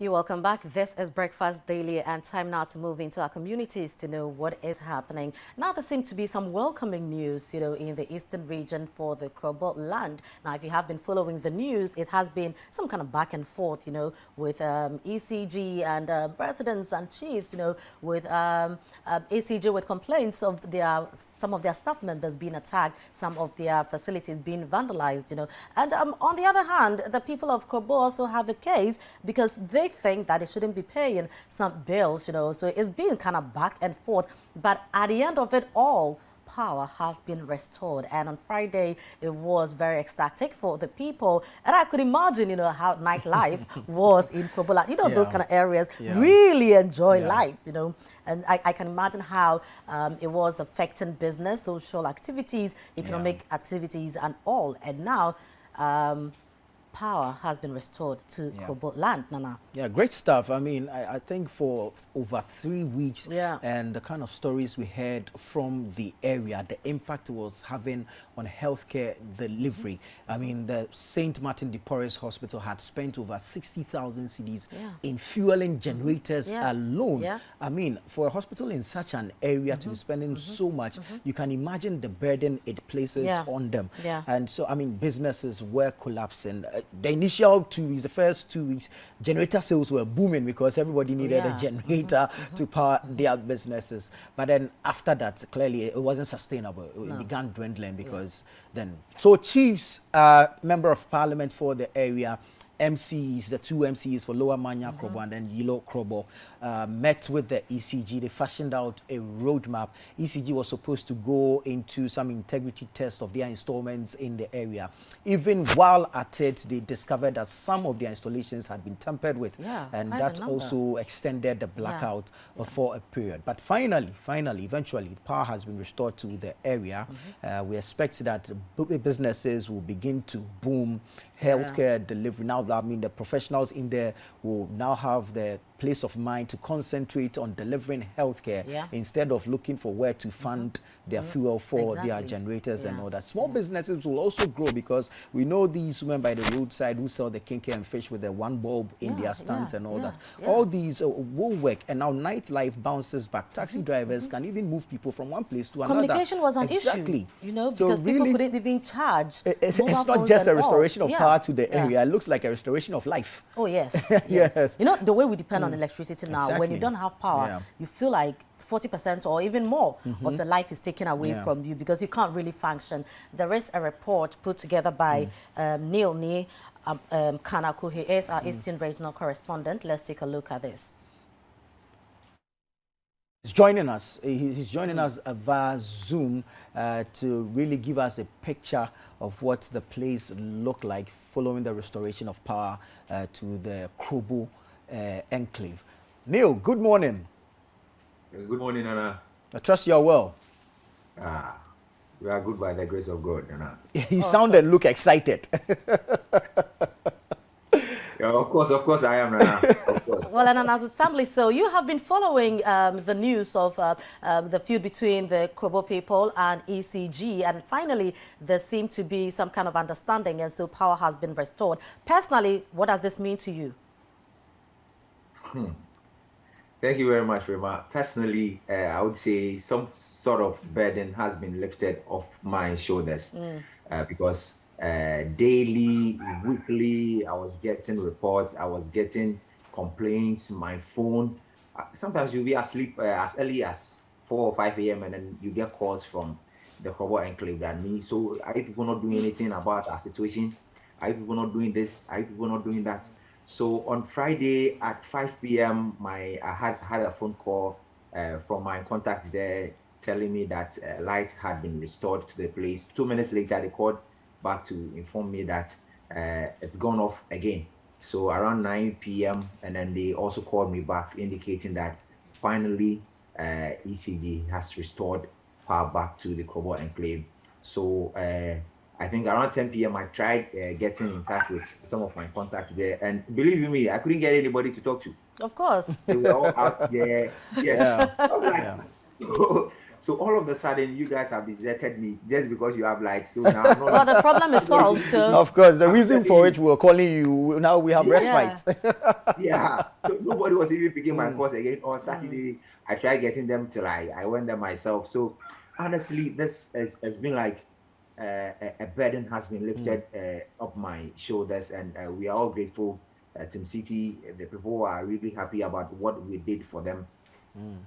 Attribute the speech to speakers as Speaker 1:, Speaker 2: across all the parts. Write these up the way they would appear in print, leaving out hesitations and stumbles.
Speaker 1: You're welcome back. This is Breakfast Daily, and time now to move into our communities to know what is happening. Now, there seems to be some welcoming news, in the eastern region for the Krobo land. Now, if you have been following the news, it has been some kind of back and forth, with ECG and residents and chiefs, with ECG with complaints of some of their staff members being attacked, some of their facilities being vandalized, And on the other hand, the people of Krobo also have a case because they think that they shouldn't be paying some bills, so it's been kind of back and forth. But at the end of it all, power has been restored. And on Friday, it was very ecstatic for the people. And I could imagine, how nightlife was in Krobo. Those kind of areas really enjoy life, And I can imagine how it was affecting business, social activities, economic activities, and all. And now, power has been restored to Krobo land, Nana.
Speaker 2: Yeah, great stuff. I mean, I think for over 3 weeks, and the kind of stories we heard from the area, the impact it was having on healthcare delivery. I mean, the St. Martin de Porres Hospital had spent over 60,000 cedis in fueling generators alone. I mean, for a hospital in such an area to be spending so much, you can imagine the burden it places on them. And so, I mean, businesses were collapsing. The initial 2 weeks, the first 2 weeks, generator sales were booming because everybody needed a generator to power their businesses. But then after that, clearly it wasn't sustainable. It began dwindling because then. So chiefs, member of parliament for the area, MCs, the two MCs for Lower Manya, Krobo, and then Yilo, Krobo, met with the ECG. They fashioned out a roadmap. ECG was supposed to go into some integrity test of their installments in the area. Even while at it, they discovered that some of their installations had been tampered with, and that also extended the blackout for a period. But finally, eventually, power has been restored to the area. We expect that businesses will begin to boom. Healthcare delivery. Now, I mean, the professionals in there will now have the place of mind to concentrate on delivering healthcare instead of looking for where to fund their fuel for their generators and all that. Small businesses will also grow because we know these women by the roadside who sell the kinky and fish with the one bulb in their stands and all that. All these will work, and now nightlife bounces back. Taxi drivers can even move people from one place to another.
Speaker 1: Communication was an issue, because people couldn't even charge.
Speaker 2: It's not just a restoration of power to the area. It looks like a restoration of life.
Speaker 1: Oh, yes.
Speaker 2: Yes.
Speaker 1: The way we depend on electricity now, when you don't have power, you feel like 40% or even more of your life is taken away from you because you can't really function. There is a report put together by Neil Kanaku. He is our Eastern Regional Correspondent. Let's take a look at this.
Speaker 2: He's joining us. He's joining us via Zoom to really give us a picture of what the place looked like following the restoration of power to the Krobo enclave. Neil, good morning.
Speaker 3: Good morning, Nana.
Speaker 2: I trust you're well.
Speaker 3: We are good by the grace of God, Nana.
Speaker 2: You sound and look excited.
Speaker 3: Of course I am, Nana. Of course.
Speaker 1: Well, and as a family, so you have been following the news of the feud between the Krobo people and ECG, and finally there seemed to be some kind of understanding, and so power has been restored. Personally, what does this mean to you?
Speaker 3: Thank you very much, Rema. Personally, I would say some sort of burden has been lifted off my shoulders because daily, weekly, I was getting reports, I was getting complaints, my phone. Sometimes you'll be asleep as early as 4 or 5 a.m. and then you get calls from the Krobo enclave and me. So are you people not doing anything about our situation? Are you people not doing this? Are you people not doing that? So on Friday at 5 p.m., I had a phone call from my contact there telling me that light had been restored to the place. 2 minutes later, they called back to inform me that it's gone off again. So around 9 p.m., and then they also called me back indicating that finally ECG has restored power back to the Krobo enclave. So I think around 10 p.m. I tried getting in touch with some of my contacts there, and believe you me, I couldn't get anybody to talk to.
Speaker 1: Of course.
Speaker 3: They were all out there. Yes. I was like, So all of a sudden, you guys have deserted me just because you have light. So now I'm not.
Speaker 1: Well, the problem is solved. So
Speaker 2: of course, the reason for it we're calling you now, we have respite.
Speaker 3: Yeah. So nobody was even picking my calls again. On Saturday, I tried getting them till I went there myself. So honestly, this has been like a burden has been lifted off my shoulders, and we are all grateful. Team Citi, the people are really happy about what we did for them.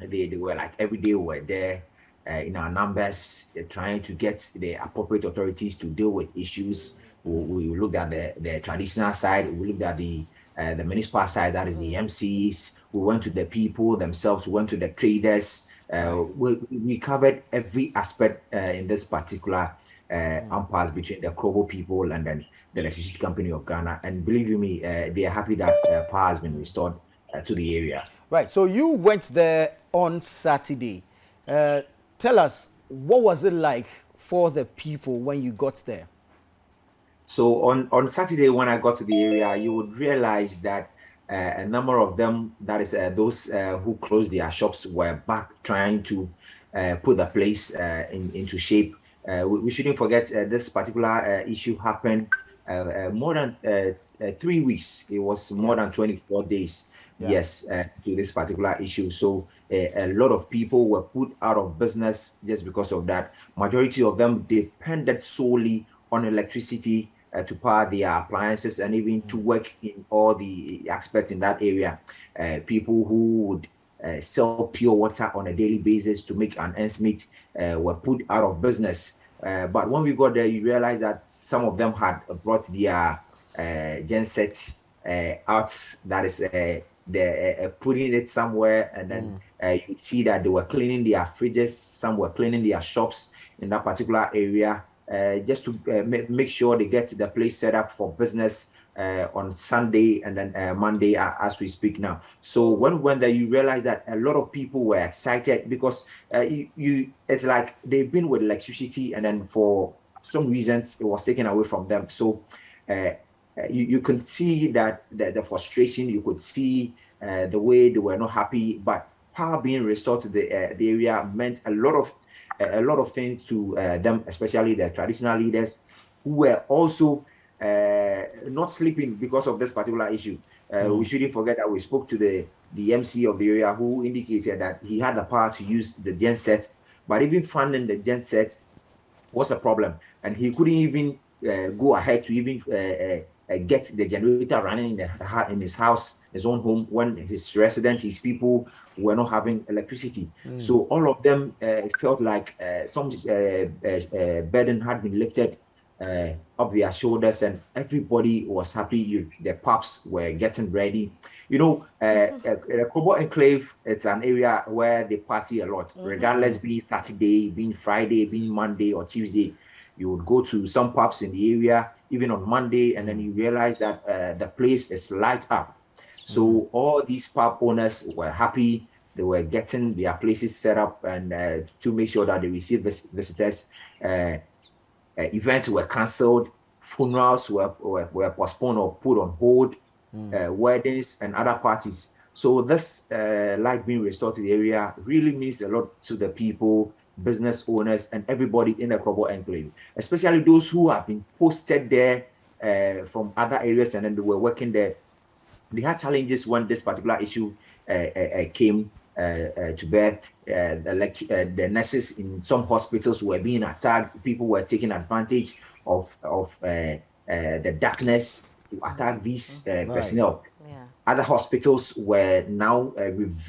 Speaker 3: They were like every day we were there in our numbers, trying to get the appropriate authorities to deal with issues. We looked at the traditional side, we looked at the municipal side, that is the MCs. We went to the people themselves, we went to the traders. We covered every aspect in this particular impasse between the Krobo people and then the Electricity Company of Ghana. And believe you me, they are happy that power has been restored to the area.
Speaker 2: Right. So you went there on Saturday. Tell us, what was it like for the people when you got there?
Speaker 3: So on Saturday, when I got to the area, you would realize that a number of them, that is those who closed their shops, were back trying to put the place into shape. We shouldn't forget this particular issue happened more than 3 weeks. It was more than 24 days. Yes, to this particular issue. So a lot of people were put out of business just because of that. Majority of them depended solely on electricity to power their appliances and even to work in all the aspects in that area. People who would sell pure water on a daily basis to make an ends meet were put out of business. But when we got there, you realize that some of them had brought their genset out. That is, they're putting it somewhere, and then you see that they were cleaning their fridges. Some were cleaning their shops in that particular area, just to make sure they get the place set up for business on Sunday and then Monday as we speak now. So when you realize that a lot of people were excited because it's like they've been with electricity, and then for some reasons it was taken away from them. So you could see that the frustration, you could see the way they were not happy, but power being restored to the area meant a lot of things to them, especially the traditional leaders who were also not sleeping because of this particular issue. We shouldn't forget that we spoke to the MC of the area, who indicated that he had the power to use the genset, but even funding the genset was a problem, and he couldn't even go ahead to even get the generator running in his house, his own home, when his residents, his people were not having electricity. So all of them felt like some burden had been lifted up their shoulders, and everybody was happy. The pubs were getting ready. You know, the Krobo Enclave, it's an area where they party a lot, regardless being Saturday, being Friday, being Monday or Tuesday. You would go to some pubs in the area, even on Monday, and then you realize that the place is light up. So all these pub owners were happy. They were getting their places set up and to make sure that they receive visitors. Events were cancelled. Funerals were postponed or put on hold. Weddings and other parties. So this light being restored to the area really means a lot to the people, business owners, and everybody in the Krobo Enclave, especially those who have been posted there from other areas and then they were working there. They had challenges when this particular issue came to bear. The nurses in some hospitals were being attacked. People were taking advantage of the darkness to attack these personnel. Other hospitals were now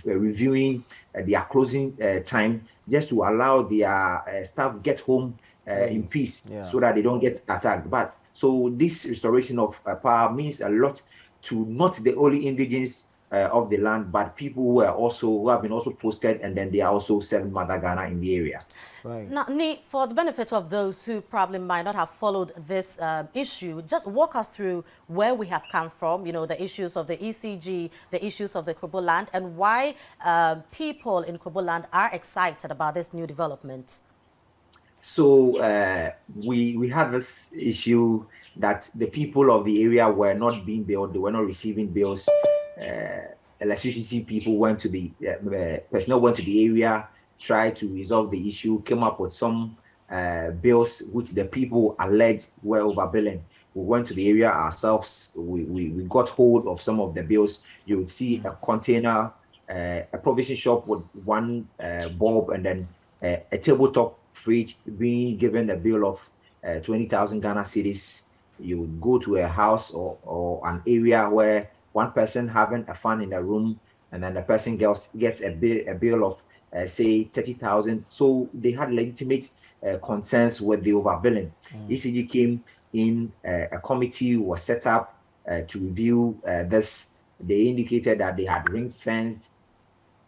Speaker 3: reviewing their closing time just to allow their staff get home in peace so that they don't get attacked. But so this restoration of power means a lot to not the only indigenous of the land, but people who have been also posted, and then they are also serving Mother Ghana in the area.
Speaker 1: Right. Now, for the benefit of those who probably might not have followed this issue, just walk us through where we have come from, you know, the issues of the ECG, the issues of the Krobo land, and why people in Krobo land are excited about this new development.
Speaker 3: So we had this issue that the people of the area were not being billed, they were not receiving bills. Electricity people went to the personnel went to the area tried to resolve the issue, came up with some bills which the people alleged were overbilling. We went to the area ourselves. We got hold of some of the bills. You would see a container, a provision shop with one bulb, and then a tabletop fridge being given a bill of 20,000 Ghana cedis. You would go to a house or an area where one person having a fan in the room, and then the person gets a bill of say 30,000. So they had legitimate concerns with the overbilling. ECG came in, a committee was set up to review this. They indicated that they had ring-fenced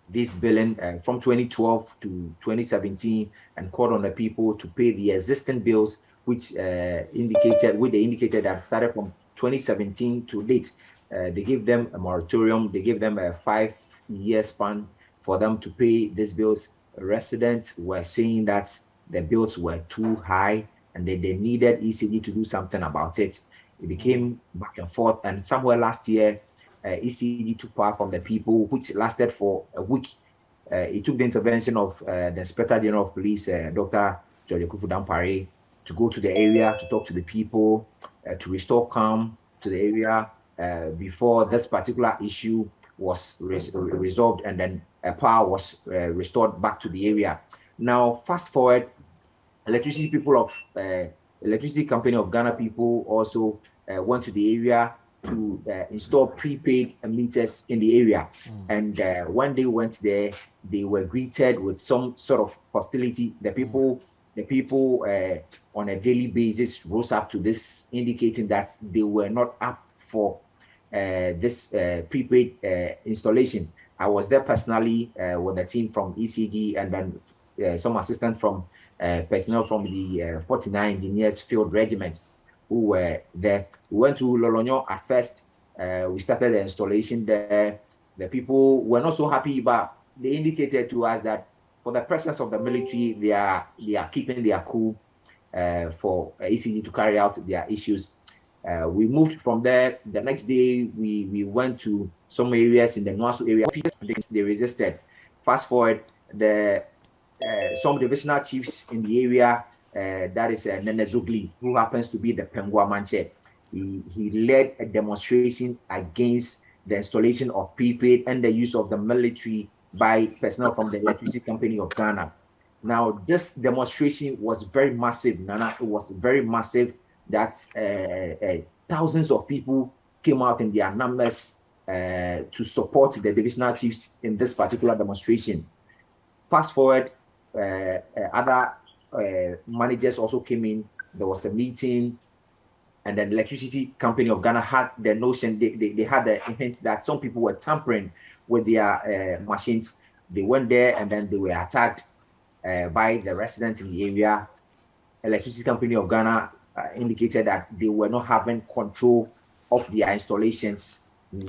Speaker 3: this billing from 2012 to 2017 and called on the people to pay the existing bills, which they indicated that started from 2017 to date. They gave them a moratorium. They gave them a 5-year span for them to pay these bills. Residents were saying that the bills were too high and that they needed ECG to do something about it. It became back and forth, and somewhere last year, ECG took power from the people, which lasted for a week. It took the intervention of the Inspector General of Police, Dr. George Kufu-Dampare, to go to the area to talk to the people, to restore calm to the area before this particular issue was resolved, and then power was restored back to the area. Now, fast forward, Electricity Company of Ghana people also went to the area to install prepaid meters in the area. And when they went there, they were greeted with some sort of hostility. The people on a daily basis rose up to this, indicating that they were not up for this prepaid installation. I was there personally with a team from ECG and then some assistant from personnel from the 49 Engineers Field Regiment who were there. We went to Lolonyo at first. We started the installation there. The people were not so happy, but they indicated to us that for the presence of the military, they are keeping their cool for ECG to carry out their issues. We moved from there. The next day, we went to some areas in the Nwasu area. They resisted. Fast forward, some divisional chiefs in the area, that is Nene Zugli, who happens to be the Pengua Manche. He led a demonstration against the installation of prepaid and the use of the military by personnel from the Electricity Company of Ghana. Now, this demonstration was very massive, Nana. It was very massive that thousands of people came out in their numbers to support the divisional chiefs in this particular demonstration. Fast forward, other managers also came in. There was a meeting, and then the Electricity Company of Ghana had the notion, they had the hint that some people were tampering with their machines. They went there and then they were attacked by the residents in the area. Electricity Company of Ghana indicated that they were not having control of their installations.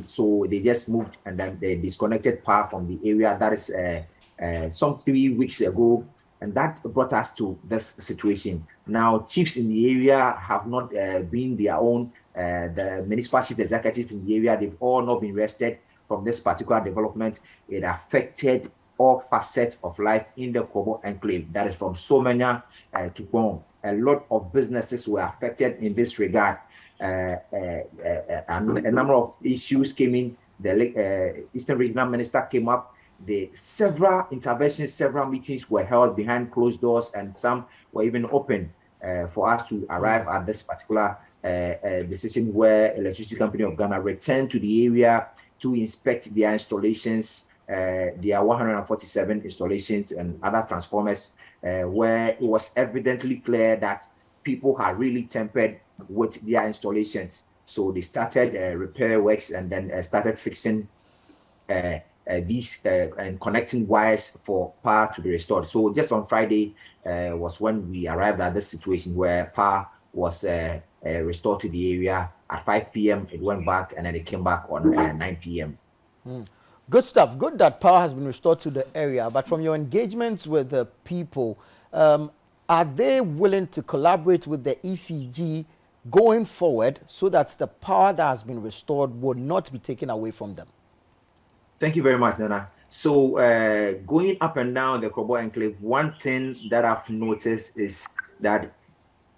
Speaker 3: So they just moved and then they disconnected power from the area. That is some 3 weeks ago. And that brought us to this situation. Now, chiefs in the area have not been their own. The municipal chief executives in the area, they've all not been rested from this particular development. It affected all facets of life in the Krobo enclave. That is from Manya to Krobo. A lot of businesses were affected in this regard. A number of issues came in. The Eastern Regional Minister came up. Several interventions, several meetings were held behind closed doors, and some were even open for us to arrive at this particular decision where Electricity Company of Ghana returned to the area to inspect their installations, their 147 installations and other transformers, where it was evidently clear that people had really tampered with their installations. So they started repair works and then started fixing these and connecting wires for power to be restored. So just on Friday was when we arrived at this situation where power was restored to the area. At 5 p.m. it went back, and then it came back on 9 p.m.
Speaker 2: Good stuff. Good that power has been restored to the area. But from your engagements with the people, are they willing to collaborate with the ECG going forward so that the power that has been restored will not be taken away from them?
Speaker 3: Thank you very much, Nana. So going up and down the Krobo enclave, one thing that I've noticed is that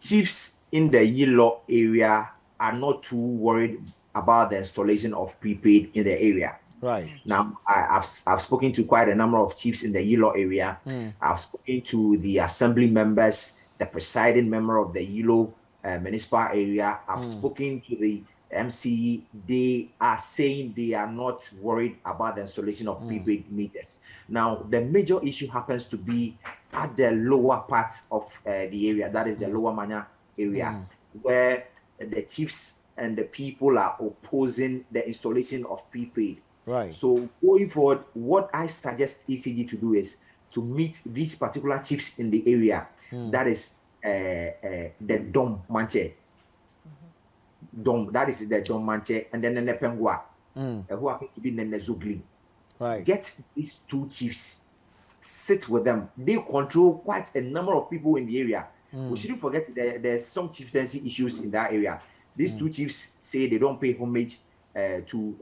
Speaker 3: chiefs in the Yilo area are not too worried about the installation of prepaid in the area.
Speaker 2: Right.
Speaker 3: Now, I've spoken to quite a number of chiefs in the Yilo area. I've spoken to the assembly members, the presiding member of the Yilo municipal area. I've spoken to the MCE. They are saying they are not worried about the installation of prepaid meters. Now, the major issue happens to be at the lower part of the area, that is the lower Manya area, where the chiefs and the people are opposing the installation of prepaid.
Speaker 2: Right.
Speaker 3: So going forward, what I suggest ECG to do is to meet these particular chiefs in the area. That is the Dom Manche. Dom, that is the Dom Manche, and then the Pengwa, who happens to be Nene Zugli.
Speaker 2: Right.
Speaker 3: Get these two chiefs, sit with them. They control quite a number of people in the area. We shouldn't forget there's some chieftaincy issues in that area. These two chiefs say they don't pay homage to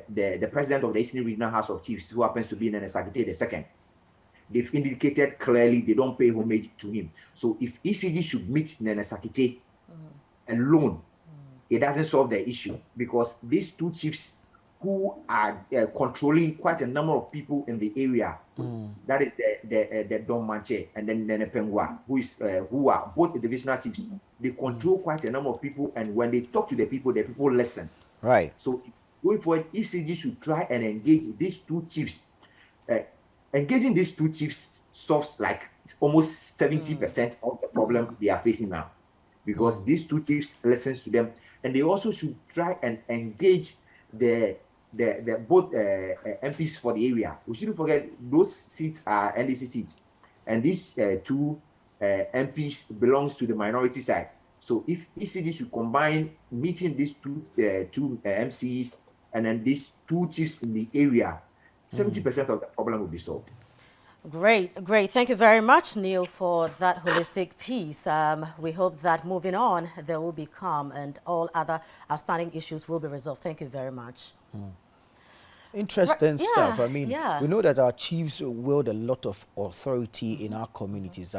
Speaker 3: the president of the Eastern Regional House of Chiefs, who happens to be Nene Sakite II. They've indicated clearly they don't pay homage to him. So if ECG should meet Nene Sakite alone, it doesn't solve the issue, because these two chiefs who are controlling quite a number of people in the area, that is the Don Manche and then Nene Pengwa, who are both the divisional chiefs. They control quite a number of people, and when they talk to the people listen.
Speaker 2: Right.
Speaker 3: So going forward, ECG should try and engage these two chiefs. Engaging these two chiefs solves like almost 70% of the problem they are facing now, because these two chiefs listens to them, and they also should try and engage the both MPs for the area. We shouldn't forget those seats are NDC seats, and these two MPs belongs to the minority side. So if ECG should combine meeting these two MCs and then these two chiefs in the area, 70% of the problem will be solved.
Speaker 1: Great, great. Thank you very much, Neil, for that holistic piece. We hope that moving on, there will be calm and all other outstanding issues will be resolved. Thank you very much.
Speaker 2: Interesting stuff. I mean,
Speaker 1: yeah.
Speaker 2: we know that our chiefs wield a lot of authority in our communities.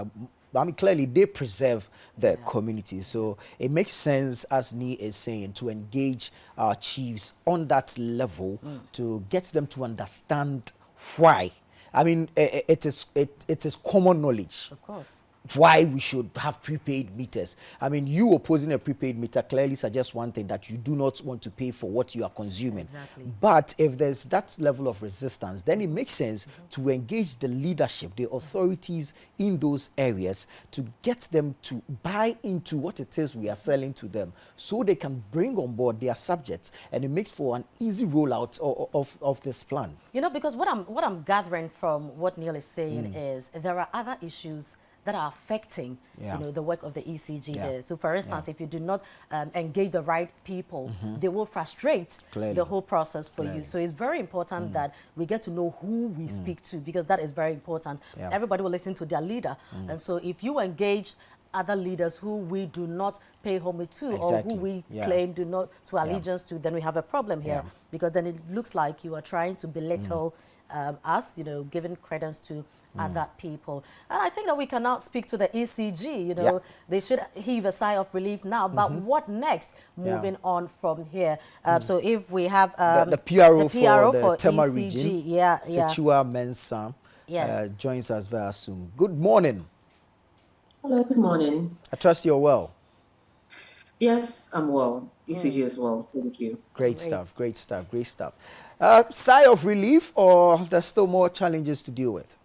Speaker 2: I mean, clearly, they preserve the community. So it makes sense, as Nee is saying, to engage our chiefs on that level to get them to understand why. I mean, it is common knowledge.
Speaker 1: Of course.
Speaker 2: Why we should have prepaid meters. I mean, you opposing a prepaid meter clearly suggests one thing, that you do not want to pay for what you are consuming.
Speaker 1: Exactly.
Speaker 2: But if there's that level of resistance, then it makes sense to engage the leadership, the authorities in those areas, to get them to buy into what it is we are selling to them, so they can bring on board their subjects, and it makes for an easy rollout of this plan.
Speaker 1: You know, because what I'm gathering from what Neil is saying is there are other issues that are affecting, you know, the work of the ECG there. So, for instance, if you do not engage the right people, they will frustrate the whole process for you. So, it's very important that we get to know who we speak to, because that is very important. Everybody will listen to their leader. And so, if you engage other leaders who we do not pay homage to or who we claim do not swear allegiance to, then we have a problem here, because then it looks like you are trying to belittle us, you know, giving credence to other people. And I think that we can now speak to the ECG, you know, they should heave a sigh of relief now, but what next moving on from here? So if we have
Speaker 2: the PRO
Speaker 1: for
Speaker 2: the Tema
Speaker 1: ECG,
Speaker 2: region, Situa Mensah, joins us very soon. Good morning.
Speaker 4: Hello, good morning.
Speaker 2: I trust you're well.
Speaker 4: Yes, I'm well. ECG as well. Thank you.
Speaker 2: Great stuff, great stuff, great stuff. Sigh of relief, or there's still more challenges to deal with?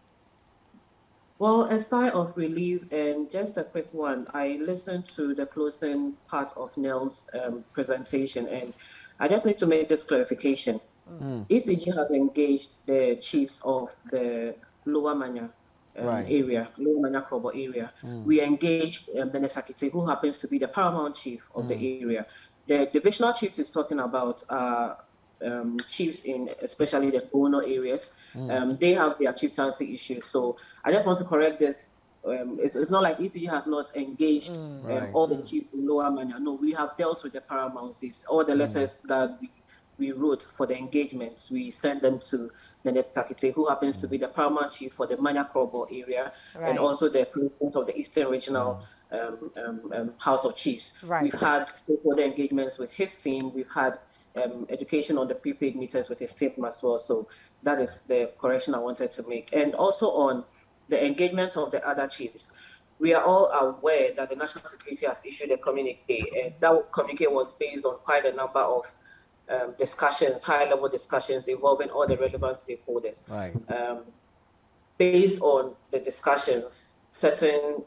Speaker 4: Well, a sigh of relief, and just a quick one. I listened to the closing part of Neil's presentation, and I just need to make this clarification. ECG have engaged the chiefs of the Lower Manya area, Lower Manya Krobo area. We engaged Nene Sakite, who happens to be the paramount chief of the area. The divisional chiefs is talking about chiefs in especially the Bono areas. They have their chieftaincy issues. So I just want to correct this. It's not like ECG has not engaged all the chiefs in Lower Manya. No, we have dealt with the paramounts. All the letters that we wrote for the engagements, we sent them to Nenes Takite, who happens to be the paramount chief for the Manya Krobo area, and also the president of the Eastern Regional House of Chiefs. We've had stakeholder engagements with his team. We've had education on the prepaid meters with his team as well. So that is the correction I wanted to make. And also on the engagement of the other chiefs. We are all aware that the National Security has issued a communique, and that communique was based on quite a number of discussions, high-level discussions involving all the relevant stakeholders. Based on the discussions, certain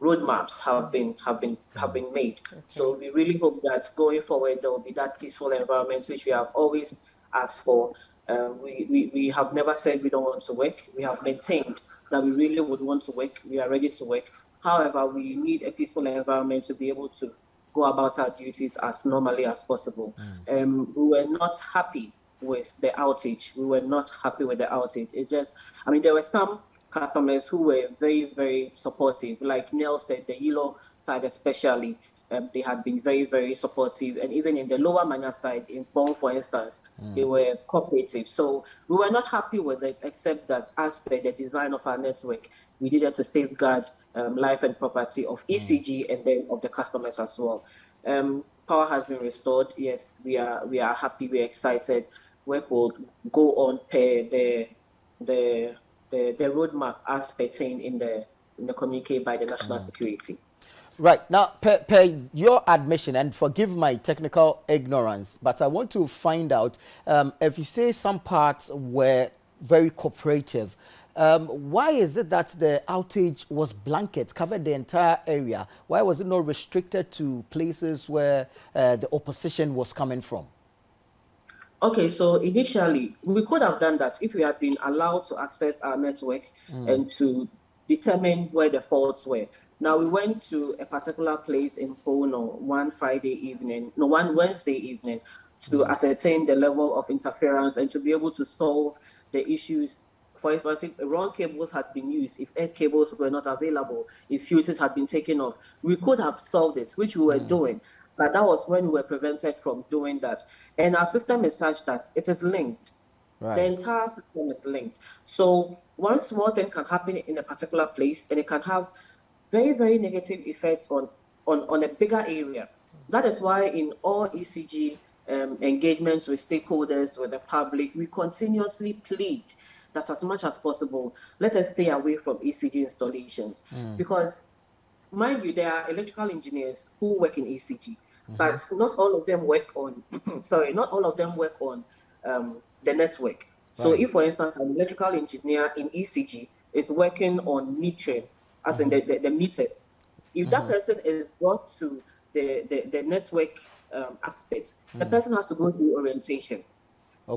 Speaker 4: roadmaps have been made. So we really hope that going forward there will be that peaceful environment which we have always asked for. We have never said we don't want to work. We have maintained that we really would want to work. We are ready to work. However, we need a peaceful environment to be able to go about our duties as normally as possible. We were not happy with the outage. We were not happy with the outage. It just, I mean, there were some customers who were very, very supportive. Like Neil said, the Yilo side especially, they had been very, very supportive. And even in the lower Manya side, in Bong, for instance, they were cooperative. So we were not happy with it, except that as per the design of our network, we needed to safeguard life and property of ECG and then of the customers as well. Power has been restored. Yes, we are happy, we're excited. Work will go on per the roadmap as pertained in the communique by the National Security.
Speaker 2: Right. Now, per your admission, and forgive my technical ignorance, but I want to find out, if you say some parts were very cooperative, why is it that the outage was blanket, covered the entire area? Why was it not restricted to places where the opposition was coming from?
Speaker 4: Okay, so initially, we could have done that if we had been allowed to access our network and to determine where the faults were. Now, we went to a particular place in Bono one Wednesday evening to ascertain the level of interference and to be able to solve the issues. For instance, if wrong cables had been used, if earth cables were not available, if fuses had been taken off, we could have solved it, which we were doing. But that was when we were prevented from doing that. And our system is such that it is linked. The entire system is linked. So one small thing can happen in a particular place, and it can have very, very negative effects on a bigger area. That is why in all ECG engagements with stakeholders, with the public, we continuously plead that as much as possible, let us stay away from ECG installations. Because, mind you, there are electrical engineers who work in ECG, but not all of them work on, not all of them work on the network. So if, for instance, an electrical engineer in ECG is working on metering, as in the meters, if that person is brought to the network aspect, the person has to go through orientation.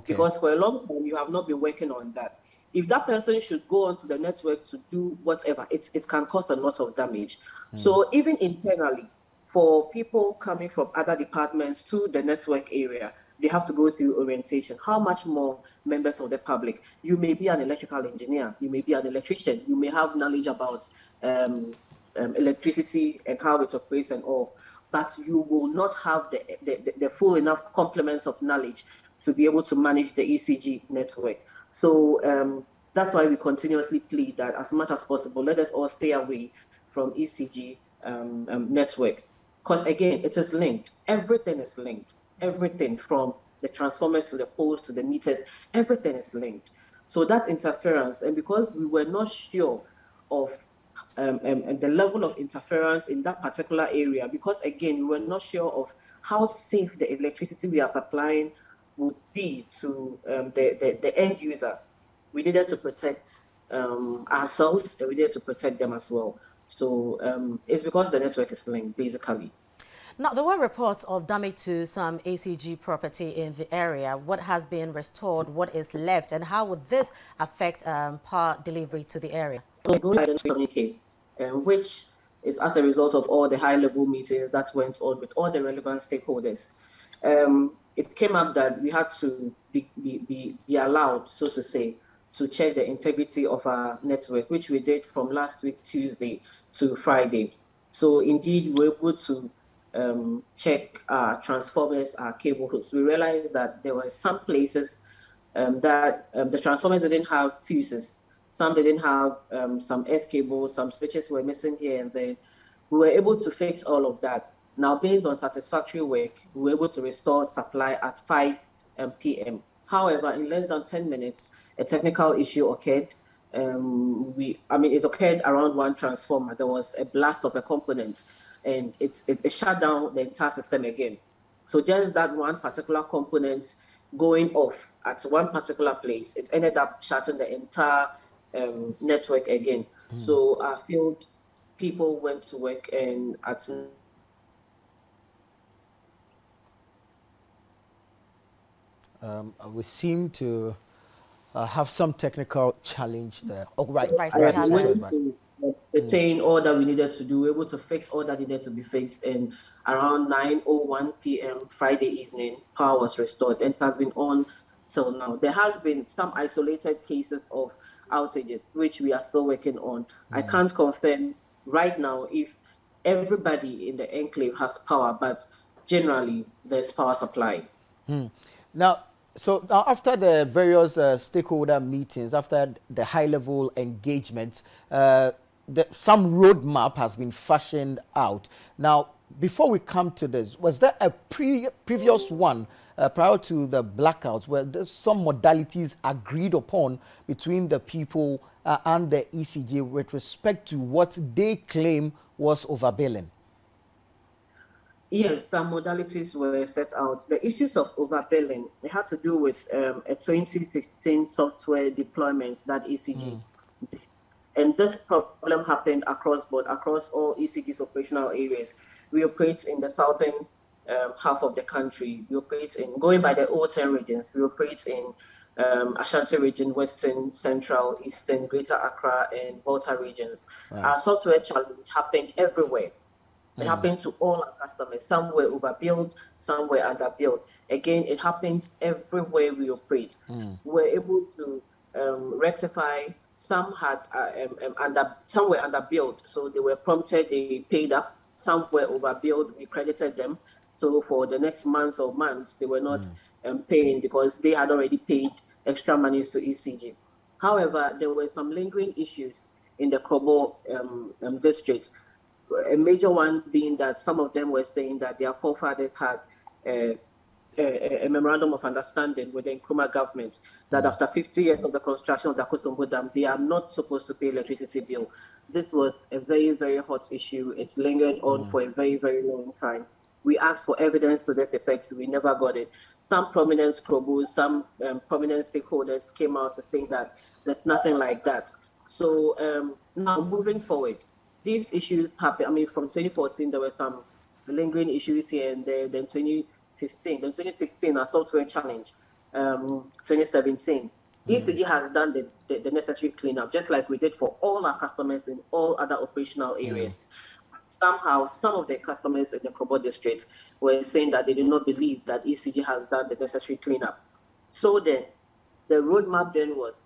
Speaker 4: Because for a long time, you have not been working on that. If that person should go onto the network to do whatever, it can cause a lot of damage. So even internally, for people coming from other departments to the network area, they have to go through orientation. How much more members of the public? You may be an electrical engineer, you may be an electrician, you may have knowledge about electricity and how it operates and all, but you will not have the full enough complements of knowledge to be able to manage the ECG network. So that's why we continuously plead that as much as possible, let us all stay away from ECG network. Because again, it is linked. Everything is linked. Everything from the transformers to the poles to the meters, everything is linked. So that interference, and because we were not sure of the level of interference in that particular area, because again, we were not sure of how safe the electricity we are supplying would be to the end user. We needed to protect ourselves, and we needed to protect them as well. So it's because the network is linked, basically.
Speaker 1: Now, there were reports of damage to some ECG property in the area. What has been restored, what is left, and how would this affect power delivery to the area?
Speaker 4: Which is as a result of all the high-level meetings that went on with all the relevant stakeholders. It came up that we had to be allowed, so to say, to check the integrity of our network, which we did from last week, Tuesday to Friday. So indeed, we were able to check our transformers, our cables, we realized that there were some places that the transformers didn't have fuses. Some didn't have some earth cables, some switches were missing here and there. We were able to fix all of that. Now, based on satisfactory work, we were able to restore supply at 5 p.m. However, in less than 10 minutes, a technical issue occurred. It occurred around one transformer. There was a blast of a component, and it shut down the entire system again. So just that one particular component going off at one particular place, it ended up shutting the entire network again. So our field people went to work, and at
Speaker 2: we seem to have some technical challenge there. Oh, right.
Speaker 1: Right, so we have
Speaker 4: we were able to attain all that we needed to do, able to fix all that needed to be fixed, and around 9:01 p.m. Friday evening, power was restored, and it has been on till now. There has been some isolated cases of outages, which we are still working on. I can't confirm right now if everybody in the enclave has power, but generally there's power supply.
Speaker 2: Now, so now after the various stakeholder meetings, after the high-level engagement, some roadmap has been fashioned out. Now, before we come to this, was there a previous one prior to the blackouts where there's some modalities agreed upon between the people and the ECG with respect to what they claim was overbilling?
Speaker 4: Yes, some modalities were set out. The issues of overbilling, they had to do with a 2016 software deployment that ECG did. And this problem happened across board, across all ECG's operational areas. We operate in the southern half of the country. We operate in, going by the old 10 regions, we operate in Ashanti region, Western, Central, Eastern, Greater Accra, and Volta regions.
Speaker 2: Right.
Speaker 4: Our software challenge happened everywhere. It happened to all our customers. Some were overbilled, some were underbilled. Again, it happened everywhere we operate. We were able to rectify. Some had some were underbilled, so they were prompted, they paid up. Some were overbilled, we credited them. So for the next month or months, they were not paying because they had already paid extra monies to ECG. However, there were some lingering issues in the Krobo district. A major one being that some of them were saying that their forefathers had a memorandum of understanding with the Nkrumah government that after 50 years of the construction of the Akosombo Dam, they are not supposed to pay electricity bill. This was a very, very hot issue. It's lingered on for a very, very long time. We asked for evidence to this effect. We never got it. Some prominent Krobos, some prominent stakeholders came out to say that there's nothing like that. So now moving forward, these issues happen. I mean, from 2014, there were some lingering issues here and there. Then 2015, then 2016, a software challenge. 2017, ECG has done the necessary cleanup, just like we did for all our customers in all other operational areas. Somehow, some of the customers in the Krobo district were saying that they did not believe that ECG has done the necessary cleanup. So then, the roadmap then was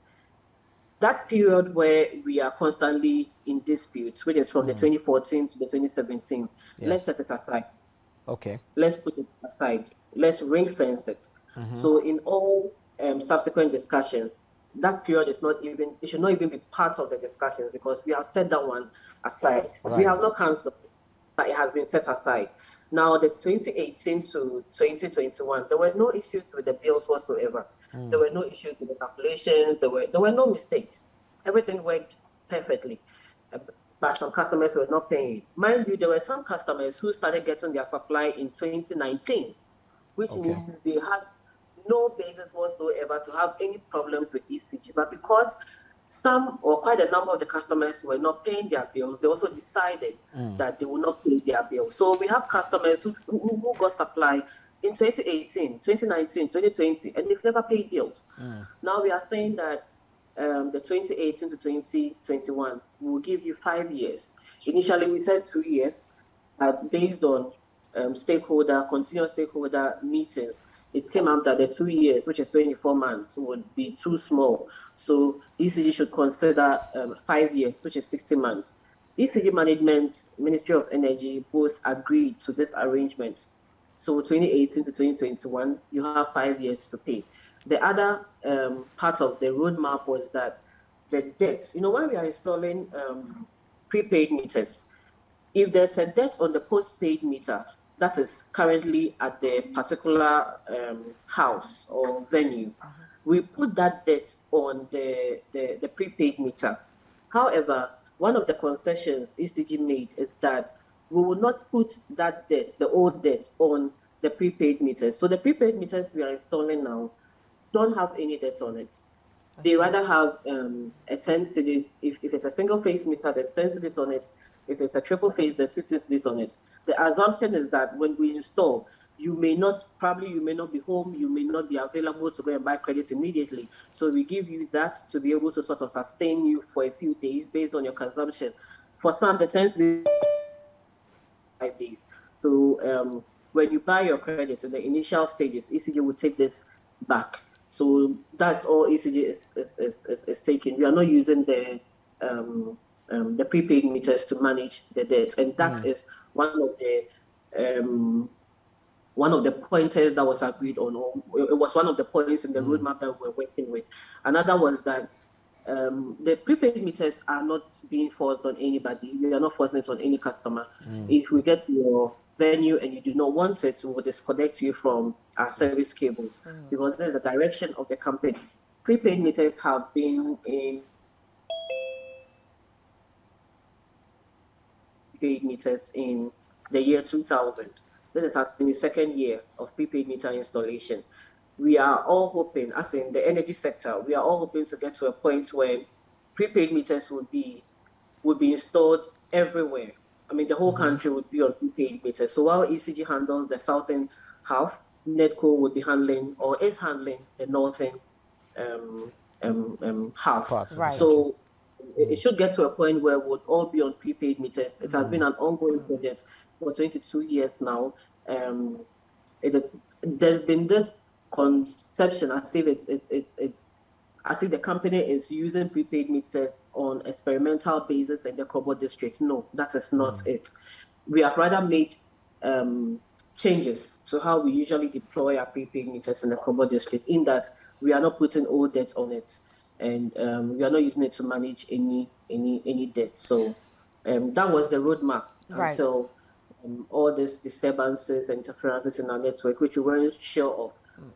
Speaker 4: that period where we are constantly in dispute, which is from the 2014 to the 2017, let's set it aside.
Speaker 2: Okay.
Speaker 4: Let's put it aside. Let's ring fence it. So in all subsequent discussions, that period is not even, it should not even be part of the discussions because we have set that one aside. Right. We have not cancelled, but it has been set aside. Now, the 2018 to 2021, there were no issues with the bills whatsoever. There were no issues with the calculations. There were no mistakes. Everything worked perfectly. But some customers were not paying. Mind you, there were some customers who started getting their supply in 2019, which means they had no basis whatsoever to have any problems with ECG. But because some or quite a number of the customers were not paying their bills, they also decided that they will not pay their bills. So we have customers who got supply in 2018, 2019, 2020, and they've never paid bills. Now we are saying that the 2018 to 2021 will give you 5 years. Initially, we said 2 years, but based on continuous stakeholder meetings, it came out that the 2 years, which is 24 months, would be too small. So ECG should consider 5 years, which is 60 months. ECG management, Ministry of Energy, both agreed to this arrangement. So 2018 to 2021, you have 5 years to pay. The other part of the roadmap was that the debt, when we are installing prepaid meters, if there's a debt on the postpaid meter that is currently at the particular house or venue, we put that debt on the prepaid meter. However, one of the concessions ECG made is that we will not put that debt, the old debt, on the prepaid meters. So the prepaid meters we are installing now don't have any debt on it. They rather have a 10 cedis. If it's a single phase meter, there's 10 cedis on it. If it's a triple phase, there's 15 cedis on it. The assumption is that when we install, you may not be home, you may not be available to go and buy credit immediately. So we give you that to be able to sort of sustain you for a few days based on your consumption. For some, the 10 cedis 5 days. So when you buy your credit in the initial stages, ECG will take this back. So that's all ECG is taking. We are not using the prepaid meters to manage the debt, and that is one of the pointers that was agreed on, or it was one of the points in the roadmap that we're working with. Another was that the prepaid meters are not being forced on anybody. We are not forcing it on any customer. If we get to your venue and you do not want it, we will disconnect you from our service cables because there's a direction of the company. Prepaid meters have been in prepaid meters in the year 2000. This is in the second year of prepaid meter installation. We are all hoping, as in the energy sector, we are all hoping to get to a point where prepaid meters would be installed everywhere. I mean, the whole country would be on prepaid meters. So while ECG handles the southern half, NEDCO would be handling or is handling the northern half.
Speaker 1: Right.
Speaker 4: So it should get to a point where we'll all be on prepaid meters. It has been an ongoing project for 22 years now. There's been this conception as if I think the company is using prepaid meters on experimental basis in the Krobo district. No, that is not it. We have rather made changes to how we usually deploy our prepaid meters in the Krobo district, in that we are not putting old debt on it, and we are not using it to manage any debt. So that was the roadmap until all these disturbances and interferences in our network, which we weren't sure of,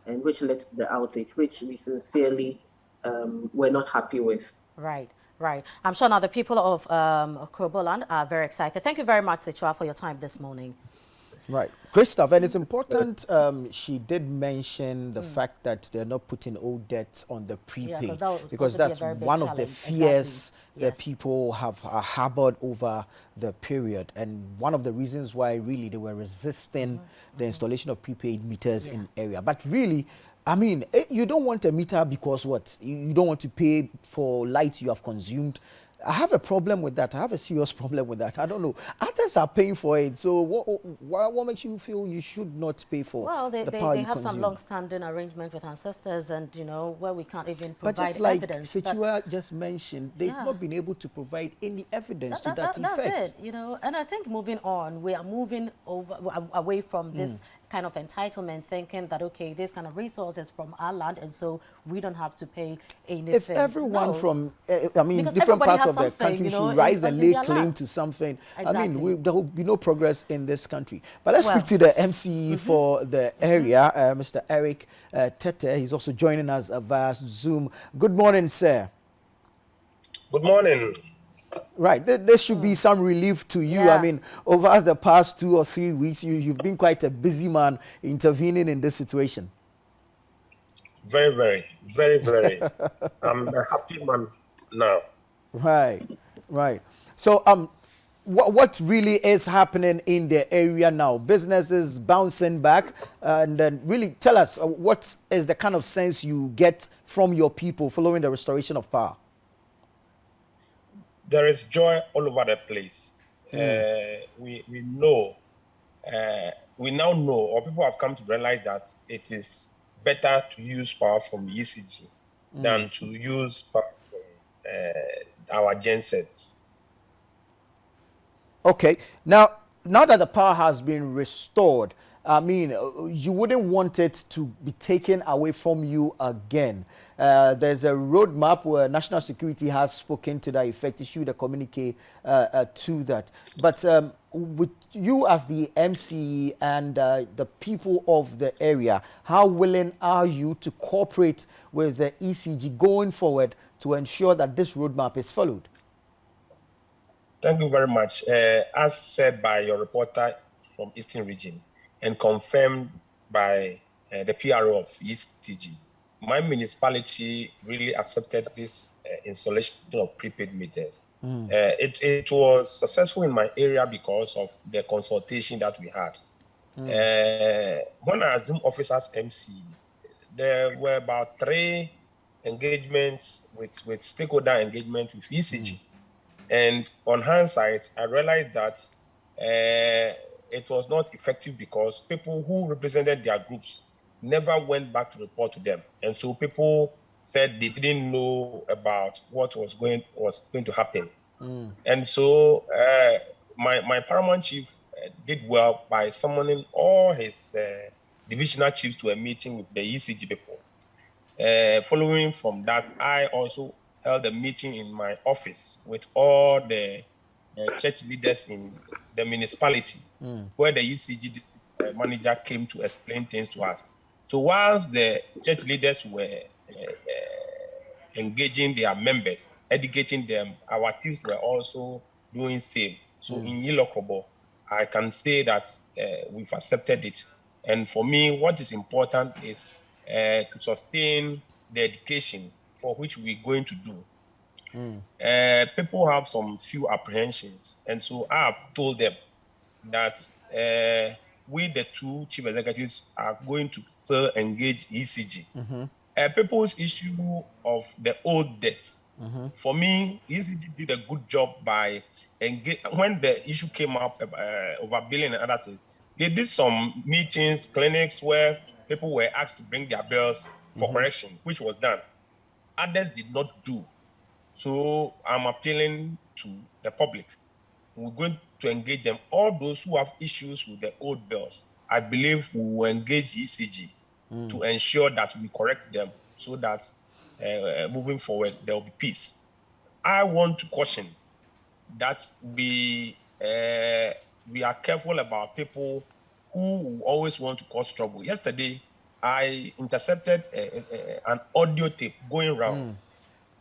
Speaker 4: and which led to the outage, which we sincerely were not happy with.
Speaker 1: Right. I'm sure now the people of Krobo land are very excited. Thank you very much, Sichua, for your time this morning.
Speaker 2: Right. Great stuff. And it's important, she did mention the fact that they're not putting old debts on the prepaid, because that's one of the fears that people have harbored over the period. And one of the reasons why really they were resisting the installation of prepaid meters in area. But really, I mean, you don't want a meter because what? You don't want to pay for light you have consumed. I have a problem with that. I have a serious problem with that. I don't know. Others are paying for it. So what makes you feel you should not pay for the power you
Speaker 1: have
Speaker 2: consume?
Speaker 1: some long-standing arrangement with ancestors, and, where we can't even provide
Speaker 2: but just like
Speaker 1: evidence.
Speaker 2: Sichua just mentioned, they've not been able to provide any evidence to that effect.
Speaker 1: That's it, And I think moving on, we are moving away from this kind of entitlement, thinking that, okay, this kind of resources from our land, and so we don't have to pay anything.
Speaker 2: If everyone from, different parts of the country should rise and lay claim to something, there will be no progress in this country. But let's speak to the MCE for the area, Mr. Eric Tete. He's also joining us via Zoom. Good morning, sir.
Speaker 5: Good morning.
Speaker 2: Right, there should be some relief to you. I mean, over the past 2 or 3 weeks, you've been quite a busy man intervening in this situation.
Speaker 5: Very, very, very, very. I'm a happy man now.
Speaker 2: Right. So, what really is happening in the area now? Businesses bouncing back, and then really tell us what is the kind of sense you get from your people following the restoration of power?
Speaker 5: There is joy all over the place. We now know, or people have come to realize that it is better to use power from ECG than to use power from our gensets.
Speaker 2: Okay. Now that the power has been restored, I mean, you wouldn't want it to be taken away from you again. There's a roadmap where national security has spoken to that effect, issued a communique to that. But with you as the MC and the people of the area, how willing are you to cooperate with the ECG going forward to ensure that this roadmap is followed?
Speaker 5: Thank you very much. As said by your reporter from Eastern Region and confirmed by the PRO of ECG, my municipality really accepted this installation of prepaid meters. It was successful in my area because of the consultation that we had. When I assumed office as MC, there were about 3 engagements with stakeholder engagement with ECG. And on hindsight, I realized that it was not effective because people who represented their groups never went back to report to them. And so people said they didn't know about what was going to happen. And so my paramount chief did well by summoning all his divisional chiefs to a meeting with the ECG people. Following from that, I also held a meeting in my office with all the church leaders in the municipality, where the ECG district manager came to explain things to us. So whilst the church leaders were engaging their members, educating them, our teams were also doing same. So in Yilo, Krobo, I can say that we've accepted it. And for me, what is important is to sustain the education for which we're going to do. People have some few apprehensions, and so I've told them that we, the 2 chief executives, are going to still engage ECG. People's issue of the old debts. For me, ECG did a good job by when the issue came up over billing and other things. They did some meetings, clinics where people were asked to bring their bills for correction, which was done. Others did not do. So I'm appealing to the public. We're going to engage them. All those who have issues with the old bills, I believe we will engage ECG to ensure that we correct them so that moving forward, there will be peace. I want to caution that we are careful about people who always want to cause trouble. Yesterday, I intercepted an audio tape going around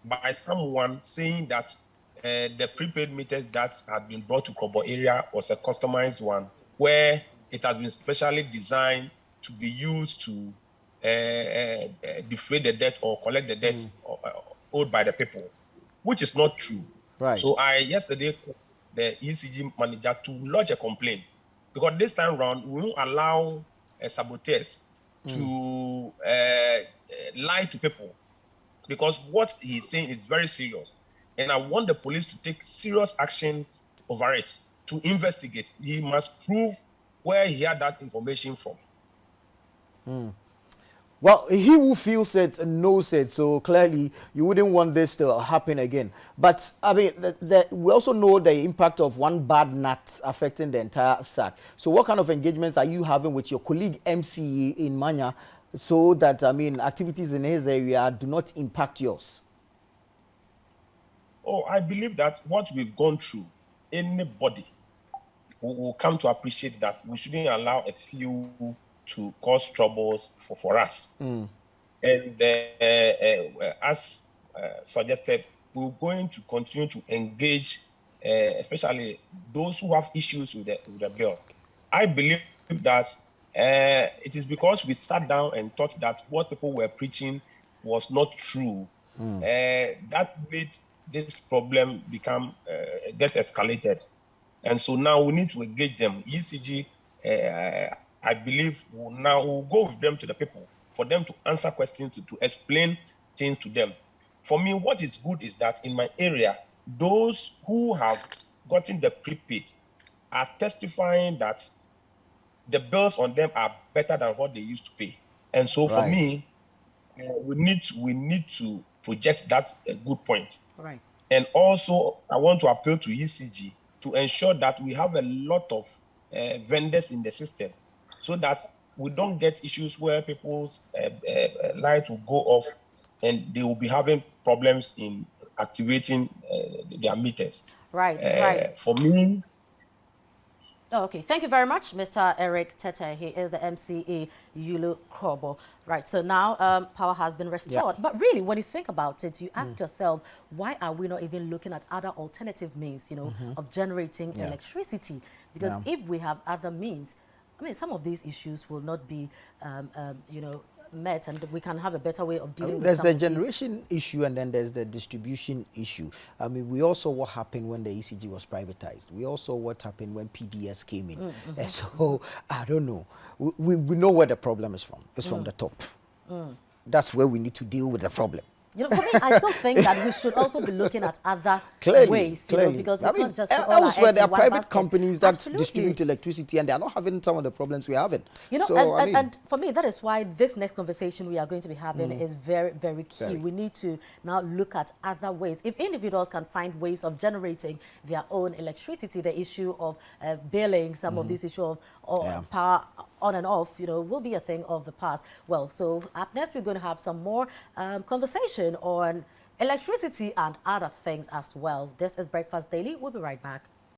Speaker 5: by someone saying that the prepaid meters that had been brought to Krobo area was a customized one, where it has been specially designed to be used to defray the debt or collect the debts owed by the people, which is not true.
Speaker 2: Right.
Speaker 5: So I yesterday called the ECG manager to lodge a complaint, because this time around we won't allow saboteurs to lie to people, because what he's saying is very serious, and I want the police to take serious action over it, to investigate. He must prove where he had that information from.
Speaker 2: Well, he who feels it knows it, so clearly you wouldn't want this to happen again. But I mean, we also know the impact of one bad nut affecting the entire sack. So what kind of engagements are you having with your colleague MC in Manya, so that, I mean, activities in his area do not impact yours?
Speaker 5: Oh, I believe that what we've gone through, anybody will come to appreciate that we shouldn't allow a few to cause troubles for us. And as suggested, we're going to continue to engage, especially those who have issues with the bill. I believe that it is because we sat down and thought that what people were preaching was not true. That made this problem get escalated. And so now we need to engage them. ECG, I believe, we'll go with them to the people, for them to answer questions, to explain things to them. For me, what is good is that in my area, those who have gotten the prepaid are testifying that the bills on them are better than what they used to pay. And so for me, we need to project that good point.
Speaker 1: Right.
Speaker 5: And also, I want to appeal to ECG to ensure that we have a lot of vendors in the system, so that we don't get issues where people's light will go off and they will be having problems in activating their meters.
Speaker 1: Right, right.
Speaker 5: For me.
Speaker 1: Oh, okay, thank you very much, Mr. Eric Tete. He is the MCE Yilo Krobo. Right, so now power has been restored. But really, when you think about it, you ask yourself, why are we not even looking at other alternative means, you know, of generating electricity? Because if we have other means, I mean, some of these issues will not be, you know, met, and we can have a better way of dealing with
Speaker 2: there's
Speaker 1: some
Speaker 2: the
Speaker 1: of
Speaker 2: generation issue, and then there's the distribution issue. I mean, we also what happened when the ECG was privatized. We also what happened when PDS came in. And so I don't know. We know where the problem is from. It's from the top. That's where we need to deal with the problem.
Speaker 1: You know, for me, I still think that we should also be looking at other ways, you know, because we can't just put all our eggs
Speaker 2: elsewhere there are
Speaker 1: in one
Speaker 2: private
Speaker 1: basket.
Speaker 2: companies that
Speaker 1: Absolutely.
Speaker 2: distribute electricity, and they are not having some of the problems we're having.
Speaker 1: You know,
Speaker 2: so,
Speaker 1: and for me, that is why this next conversation we are going to be having is very, very key.
Speaker 2: Very.
Speaker 1: We need to now look at other ways. If individuals can find ways of generating their own electricity, the issue of billing, some of this issue of power on and off, you know, will be a thing of the past. Well, so up next, we're going to have some more conversation on electricity and other things as well. This is Breakfast Daily. We'll be right back.